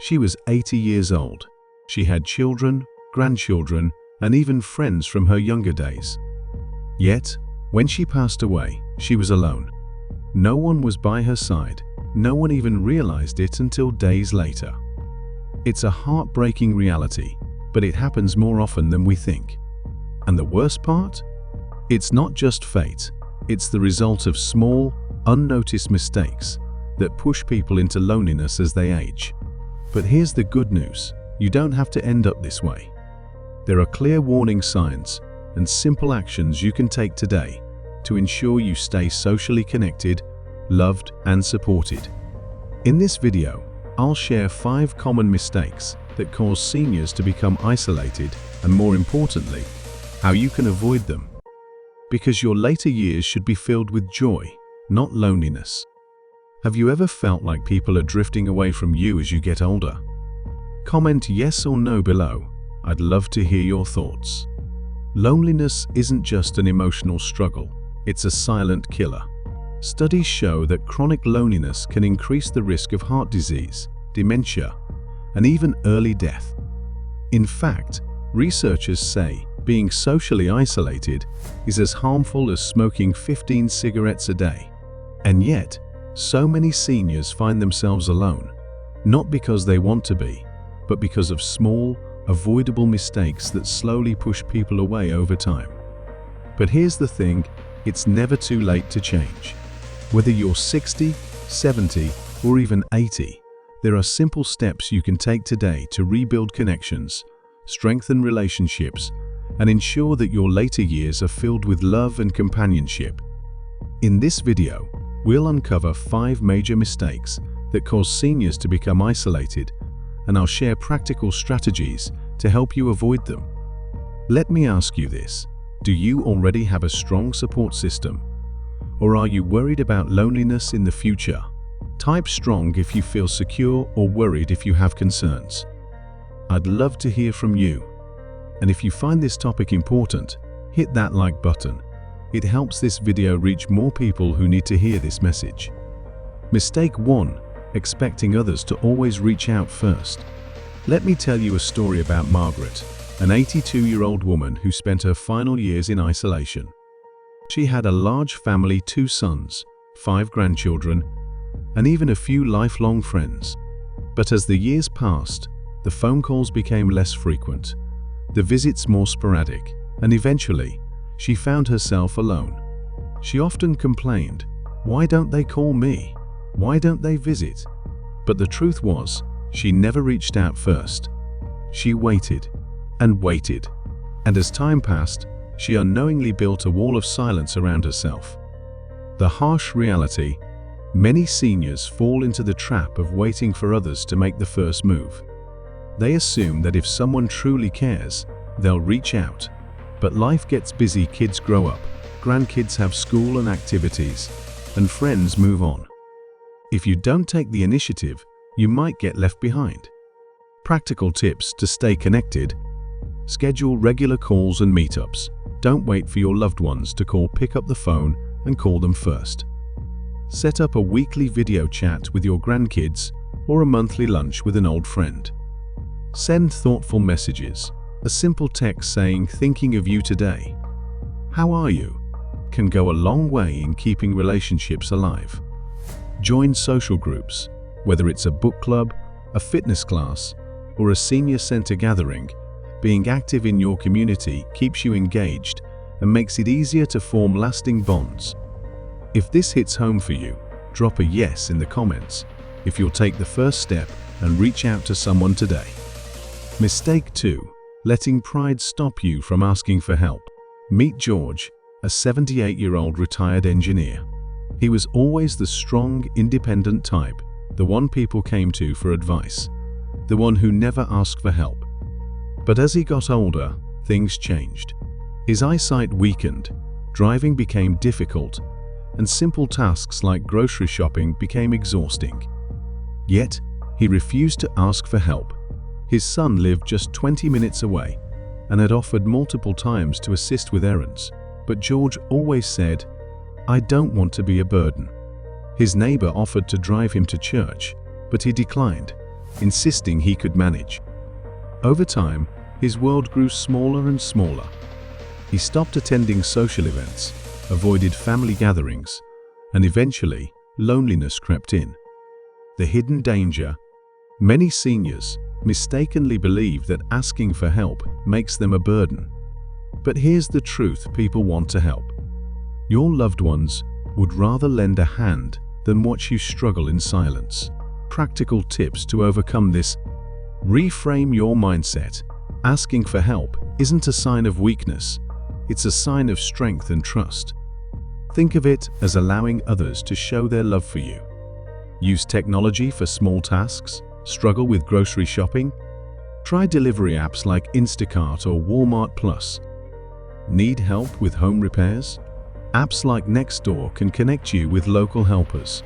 She was 80 years old. She had children, grandchildren, and even friends from her younger days. Yet, when she passed away, she was alone. No one was by her side. No one even realized it until days later. It's a heartbreaking reality, but it happens more often than we think. And the worst part? It's not just fate. It's the result of small, unnoticed mistakes that push people into loneliness as they age. But here's the good news. You don't have to end up this way. There are clear warning signs and simple actions you can take today to ensure you stay socially connected, loved, and supported. In this video, I'll share 5 common mistakes that cause seniors to become isolated and, more importantly, how you can avoid them. Because your later years should be filled with joy, not loneliness. Have you ever felt like people are drifting away from you as you get older? Comment yes or no below. I'd love to hear your thoughts. Loneliness isn't just an emotional struggle, it's a silent killer. Studies show that chronic loneliness can increase the risk of heart disease, dementia, and even early death. In fact, researchers say being socially isolated is as harmful as smoking 15 cigarettes a day. And yet, so many seniors find themselves alone, not because they want to be, but because of small, avoidable mistakes that slowly push people away over time. But here's the thing, it's never too late to change. Whether you're 60, 70, or even 80, there are simple steps you can take today to rebuild connections, strengthen relationships, and ensure that your later years are filled with love and companionship. In this video, we'll uncover 5 major mistakes that cause seniors to become isolated, and I'll share practical strategies to help you avoid them. Let me ask you this: do you already have a strong support system? Or are you worried about loneliness in the future? Type strong if you feel secure or worried if you have concerns. I'd love to hear from you. And if you find this topic important, hit that like button. It helps this video reach more people who need to hear this message. Mistake 1: expecting others to always reach out first. Let me tell you a story about Margaret, an 82-year-old woman who spent her final years in isolation. She had a large family, 2 sons, 5 grandchildren, and even a few lifelong friends. But as the years passed, the phone calls became less frequent, the visits more sporadic, and eventually, she found herself alone. She often complained, "Why don't they call me? Why don't they visit?" But the truth was, she never reached out first. She waited and waited, and as time passed, she unknowingly built a wall of silence around herself. The harsh reality: many seniors fall into the trap of waiting for others to make the first move. They assume that if someone truly cares, they'll reach out. But life gets busy, kids grow up, grandkids have school and activities, and friends move on. If you don't take the initiative, you might get left behind. Practical tips to stay connected: schedule regular calls and meetups. Don't wait for your loved ones to call. Pick up the phone and call them first. Set up a weekly video chat with your grandkids or a monthly lunch with an old friend. Send thoughtful messages. A simple text saying "thinking of you today," "how are you," can go a long way in keeping relationships alive. Join social groups, whether it's a book club, a fitness class, or a senior center gathering. Being active in your community keeps you engaged and makes it easier to form lasting bonds. If this hits home for you, drop a yes in the comments if you'll take the first step and reach out to someone today. Mistake 2: letting pride stop you from asking for help. Meet George, a 78-year-old retired engineer. He was always the strong, independent type, the one people came to for advice, the one who never asked for help. But as he got older, things changed. His eyesight weakened, driving became difficult, and simple tasks like grocery shopping became exhausting. Yet, he refused to ask for help. His son lived just 20 minutes away and had offered multiple times to assist with errands, but George always said, "I don't want to be a burden." His neighbor offered to drive him to church, but he declined, insisting he could manage. Over time, his world grew smaller and smaller. He stopped attending social events, avoided family gatherings, and eventually, loneliness crept in. The hidden danger. Many seniors mistakenly believe that asking for help makes them a burden. But here's the truth: people want to help. Your loved ones would rather lend a hand than watch you struggle in silence. Practical tips to overcome this. Reframe your mindset. Asking for help isn't a sign of weakness, it's a sign of strength and trust. Think of it as allowing others to show their love for you. Use technology for small tasks. Struggle with grocery shopping? Try delivery apps like Instacart or Walmart Plus. Need help with home repairs? Apps like Nextdoor can connect you with local helpers.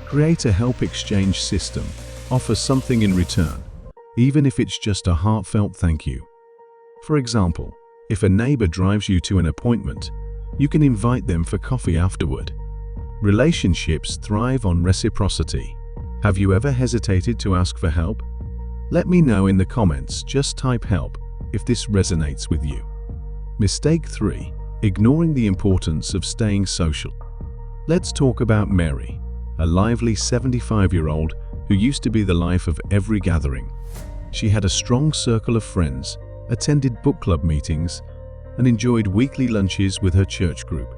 Create a help exchange system. Offer something in return, even if it's just a heartfelt thank you. For example, if a neighbor drives you to an appointment, you can invite them for coffee afterward. Relationships thrive on reciprocity. Have you ever hesitated to ask for help? Let me know in the comments. Just type help if this resonates with you. Mistake 3. Ignoring the importance of staying social. Let's talk about Mary, a lively 75-year-old who used to be the life of every gathering. She had a strong circle of friends, attended book club meetings, and enjoyed weekly lunches with her church group.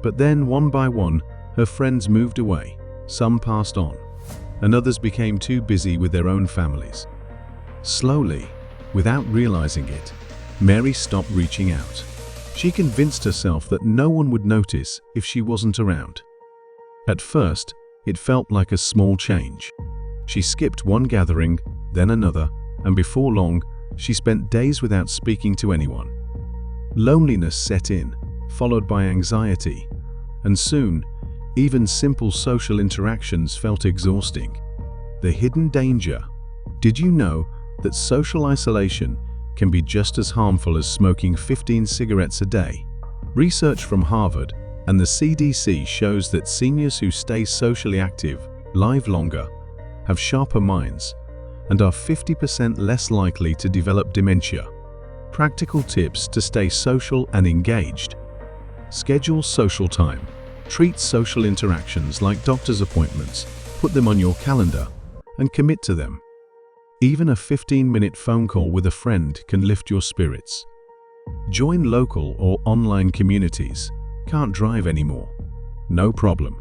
But then, one by one, her friends moved away. Some passed on, and others became too busy with their own families. Slowly, without realizing it, Mary stopped reaching out. She convinced herself that no one would notice if she wasn't around. At first, it felt like a small change. She skipped one gathering, then another, and before long, she spent days without speaking to anyone. Loneliness set in, followed by anxiety, and soon, even simple social interactions felt exhausting. The hidden danger. Did you know that social isolation can be just as harmful as smoking 15 cigarettes a day? Research from Harvard and the CDC shows that seniors who stay socially active live longer, have sharper minds, and are 50% less likely to develop dementia. Practical tips to stay social and engaged. Schedule social time. Treat social interactions like doctor's appointments. Put them on your calendar and commit to them. Even a 15-minute phone call with a friend can lift your spirits. Join local or online communities. Can't drive anymore? No problem.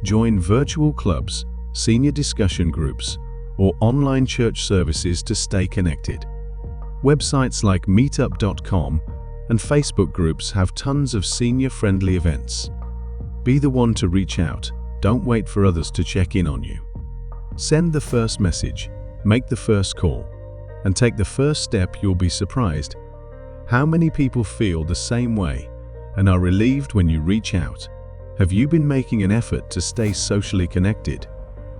Join virtual clubs, senior discussion groups, or online church services to stay connected. Websites like meetup.com and Facebook groups have tons of senior-friendly events. Be the one to reach out. Don't wait for others to check in on you. Send the first message, make the first call, and take the first step. You'll be surprised how many people feel the same way and are relieved when you reach out. Have you been making an effort to stay socially connected?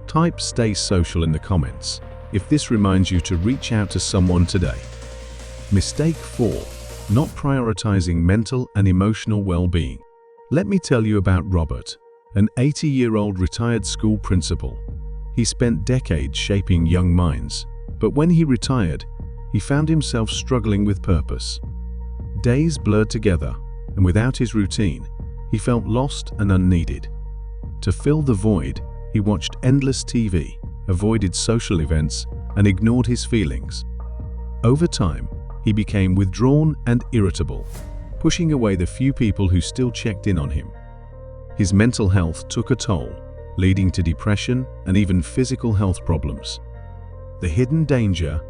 Type "stay social" in the comments if this reminds you to reach out to someone today. Mistake 4. Not prioritizing mental and emotional well-being. Let me tell you about Robert, an 80-year-old retired school principal. He spent decades shaping young minds, but when he retired, he found himself struggling with purpose. Days blurred together, and without his routine, he felt lost and unneeded. To fill the void, he watched endless TV, avoided social events, and ignored his feelings. Over time, he became withdrawn and irritable, pushing away the few people who still checked in on him. His mental health took a toll, leading to depression and even physical health problems. The hidden danger.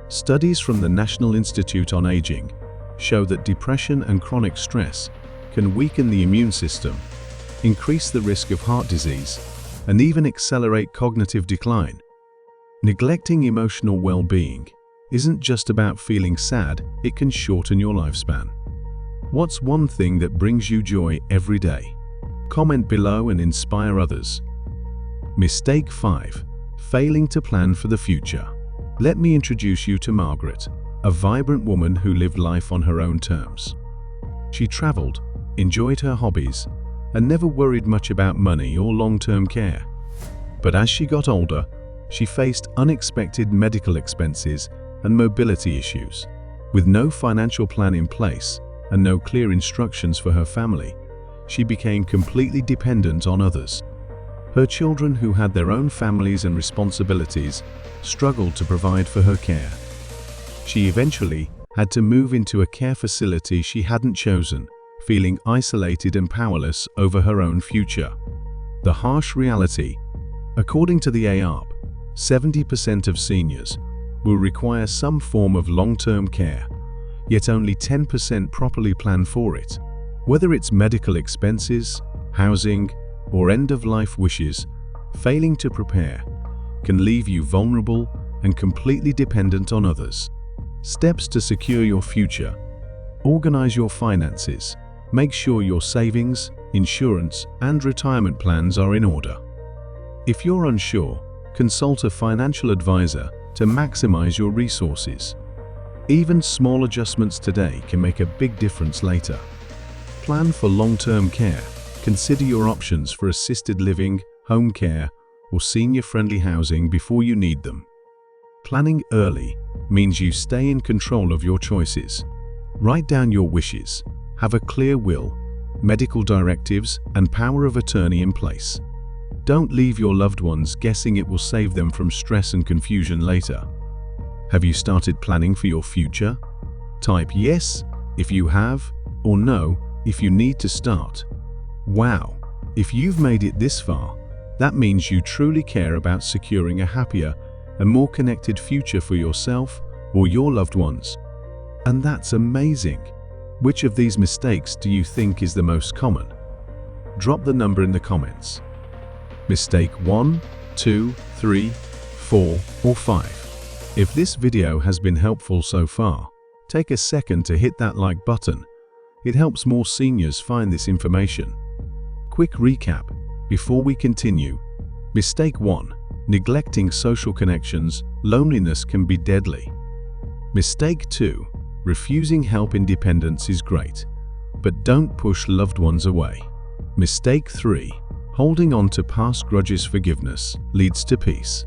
Studies from the National Institute on Aging show that depression and chronic stress can weaken the immune system, increase the risk of heart disease, and even accelerate cognitive decline. Neglecting emotional well-being isn't just about feeling sad, it can shorten your lifespan. What's one thing that brings you joy every day? Comment below and inspire others. Mistake 5. Failing to plan for the future. Let me introduce you to Margaret, a vibrant woman who lived life on her own terms. She traveled, enjoyed her hobbies, and never worried much about money or long-term care. But as she got older, she faced unexpected medical expenses and mobility issues. With no financial plan in place and no clear instructions for her family, she became completely dependent on others. Her children, who had their own families and responsibilities, struggled to provide for her care. She eventually had to move into a care facility she hadn't chosen, feeling isolated and powerless over her own future. The harsh reality: according to the AARP, 70% of seniors will require some form of long-term care, yet only 10% properly plan for it. Whether it's medical expenses, housing, or end-of-life wishes, failing to prepare can leave you vulnerable and completely dependent on others. Steps to secure your future: organize your finances. Make sure your savings, insurance, and retirement plans are in order. If you're unsure, consult a financial advisor to maximize your resources. Even small adjustments today can make a big difference later. Plan for long-term care. Consider your options for assisted living, home care, or senior-friendly housing before you need them. Planning early means you stay in control of your choices. Write down your wishes. Have a clear will, medical directives, and power of attorney in place. Don't leave your loved ones guessing. It will save them from stress and confusion later. Have you started planning for your future? Type yes if you have, or no if you need to start. Wow, if you've made it this far, that means you truly care about securing a happier and more connected future for yourself or your loved ones. And that's amazing. Which of these mistakes do you think is the most common? Drop the number in the comments. Mistake 1, 2, 3, 4, or 5. If this video has been helpful so far, take a second to hit that like button. It helps more seniors find this information. Quick recap before we continue. Mistake 1. Neglecting social connections. Loneliness can be deadly. Mistake 2. Refusing help. Independence is great, but don't push loved ones away. Mistake 3. Holding on to past grudges. Forgiveness leads to peace.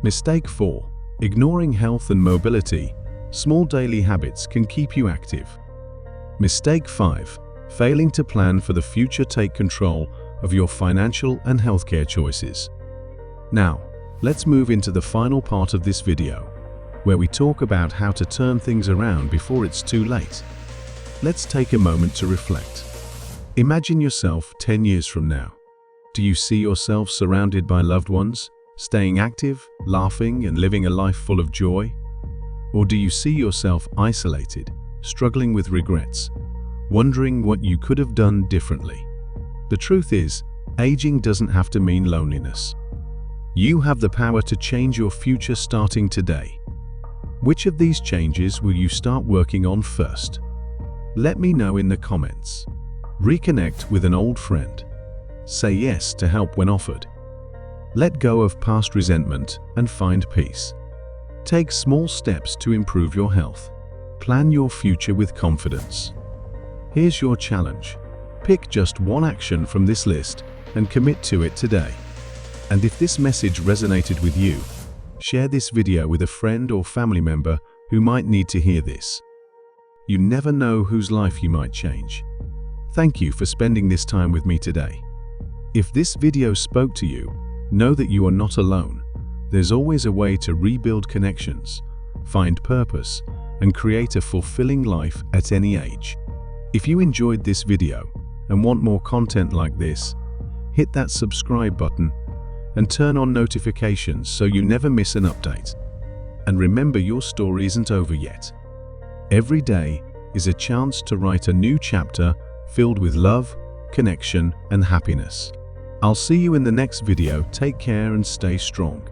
Mistake 4. Ignoring health and mobility. Small daily habits can keep you active. Mistake 5. Failing to plan for the future. Take control of your financial and healthcare choices. Now, let's move into the final part of this video, where we talk about how to turn things around before it's too late. Let's take a moment to reflect. Imagine yourself 10 years from now. Do you see yourself surrounded by loved ones, staying active, laughing, and living a life full of joy? Or do you see yourself isolated, struggling with regrets, wondering what you could have done differently? The truth is, aging doesn't have to mean loneliness. You have the power to change your future starting today. Which of these changes will you start working on first? Let me know in the comments. Reconnect with an old friend. Say yes to help when offered. Let go of past resentment and find peace. Take small steps to improve your health. Plan your future with confidence. Here's your challenge. Pick just one action from this list and commit to it today. And if this message resonated with you, share this video with a friend or family member who might need to hear this. You never know whose life you might change. Thank you for spending this time with me today. If this video spoke to you, know that you are not alone. There's always a way to rebuild connections, find purpose, and create a fulfilling life at any age. If you enjoyed this video and want more content like this, hit that subscribe button and turn on notifications so you never miss an update. And remember, your story isn't over yet. Every day is a chance to write a new chapter filled with love, connection, and happiness. I'll see you in the next video. Take care and stay strong.